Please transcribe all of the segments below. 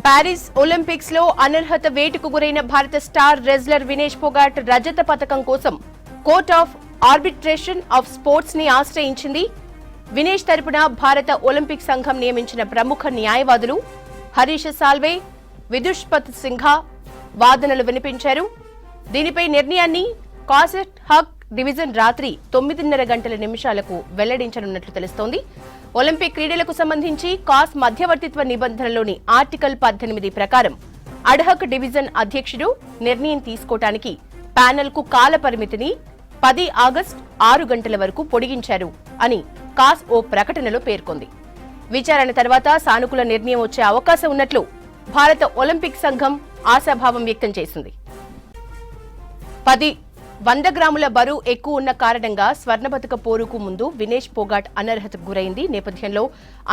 Paris Olympics లో అనర్హత వేటుకు గురైన భారత స్టార్ రెజ్లర్ వినేష్ ఫోగాట్ రజత పతకం కోసం court of arbitration of sports ని ఆశ్రయించింది. వినేష్ తరపున భారత ఒలింపిక్ సంఘం నియమించిన ప్రముఖ న్యాయవాదులు హరీష్ సాల్వే, విదుష్పత్ సింఘా వాదనలు వినిపించారు. దీనిపై నిర్ణయాన్ని కాసెట్ హక్ డివిజన్ రాత్రి 9:30 గంటల నిమిషాలకు వెల్లడించనున్నట్లు తెలుస్తోంది. ఒలింపిక్ క్రీడలకు సంబంధించి కాస్ మధ్యవర్తిత్వ నిబంధనలోని ఆర్టికల్ 18 ప్రకారం అడ్హక్ డివిజన్ అధ్యక్షుడు నిర్ణయం తీసుకోవటానికి ప్యానెల్ కు కాల పరిమితిని 10 ఆగస్టు 6 గంటల వరకు పొడిగించారు అని కాస్ ఓ ప్రకటనలో పేర్కొంది. విచారణ తర్వాత సానుకూల నిర్ణయం వచ్చే అవకాశం ఉన్నట్లు భారత ఒలింపిక్ సంఘం ఆశాభావం వ్యక్తం చేసింది. 100 గ్రాముల బరువు ఎక్కువ ఉన్న కారణంగా స్వర్ణ పతక పోరుకు ముందు వినేష్ ఫోగాట్ అనర్హతకు గురైంది. నేపథ్యంలో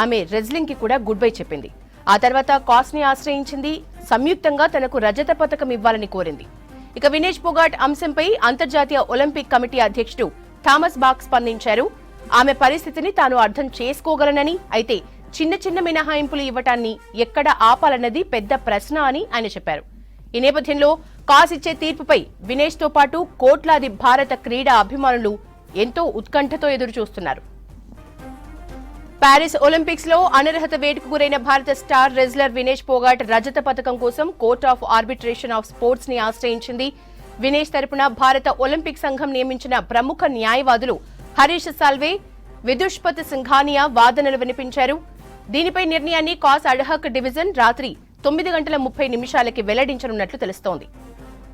ఆమె రెజ్లింగ్ కి కూడా గుడ్ బై చెప్పింది. ఆ తర్వాత కాస్ ని ఆశ్రయించింది. సంయుక్తంగా తనకు రజత పతకం ఇవ్వాలని కోరింది. ఇక వినేష్ ఫోగాట్ అంశంపై అంతర్జాతీయ ఒలింపిక్ కమిటీ అధ్యక్షుడు థామస్ బాక్ స్పందించారు. ఆమె పరిస్థితిని తాను అర్థం చేసుకోగలనని, అయితే చిన్న చిన్న మినహాయింపులు ఇవ్వటాన్ని ఎక్కడ ఆపాలన్నది పెద్ద ప్రశ్న అని ఆయన చెప్పారు. ఈ నేపథ్యంలో కాస్ ఇచ్చే తీర్పుపై వినేష్ తో పాటు కోట్లాది భారత క్రీడా అభిమానులు ఎంతో ఉత్కంఠతో ఎదురుచూస్తున్నారు. పారిస్ ఒలింపిక్స్ లో అనర్హత వేటుకు గురైన భారత స్టార్ రెజ్లర్ వినేష్ ఫోగాట్ రజత పతకం కోసం court of arbitration of sports ని ఆశ్రయించింది. వినేష్ తరపున భారత ఒలింపిక్ సంఘం నియమించిన ప్రముఖ న్యాయవాదులు హరీష్ సాల్వే, విదుష్పత్ సింఘానియా వాదనలు వినిపించారు. దీనిపై నిర్ణయాన్ని కాస్ అడ్హక్ డివిజన్ రాత్రి 9:30 వెల్లడించనున్నట్లు తెలుస్తోంది.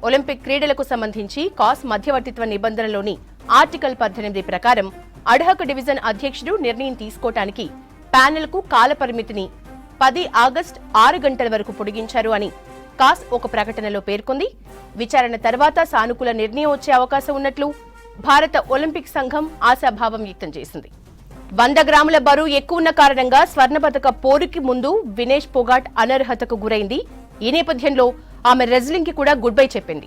ఒలింపిక్ క్రీడలకు సంబంధించి కాస్ మధ్యవర్తిత్వ నిబంధనలోని ఆర్టికల్ 18 ప్రకారం అడ్హక్ డివిజన్ అధ్యక్షుడు నిర్ణయం తీసుకోవటానికి ప్యానెల్ కు కాల పరిమితిని 10 ఆగస్టు 6 గంటల వరకు పొడిగించారు అని కాస్ ఒక ప్రకటనలో పేర్కొంది. విచారణ తర్వాత సానుకూల నిర్ణయం వచ్చే అవకాశం ఉన్నట్లు భారత ఒలింపిక్ సంఘం ఆశాభావం వ్యక్తం చేసింది. 100 గ్రాముల బరువు ఎక్కువ ఉన్న కారణంగా స్వర్ణ పతక పోరుకి ముందు వినేష్ ఫోగాట్ అనర్హతకు గురైంది. ఈ నేపథ్యంలో ఆమె రెజ్లింగ్ కి కూడా గుడ్ బై చెప్పింది.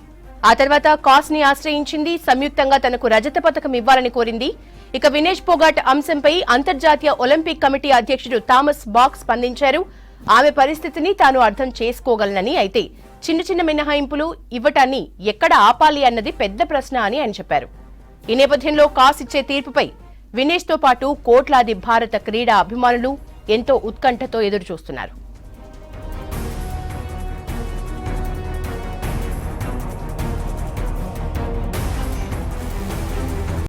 ఆ తర్వాత కాస్ ని ఆశ్రయించింది. సంయుక్తంగా తనకు రజత పతకం ఇవ్వాలని కోరింది. ఇక వినేష్ ఫోగాట్ అంశంపై అంతర్జాతీయ ఒలింపిక్ కమిటీ అధ్యక్షుడు థామస్ బాక్ స్పందించారు. ఆమె పరిస్థితిని తాను అర్థం చేసుకోగలనని, అయితే చిన్న చిన్న మినహాయింపులు ఇవ్వటాన్ని ఎక్కడ ఆపాలి అన్నది పెద్ద ప్రశ్న అని ఆయన చెప్పారు. ఈ నేపథ్యంలో కాస్ ఇచ్చే తీర్పుపై వినేష్ తో పాటు కోట్లాది భారత క్రీడా అభిమానులు ఎంతో ఉత్కంఠతో ఎదురుచూస్తున్నారు.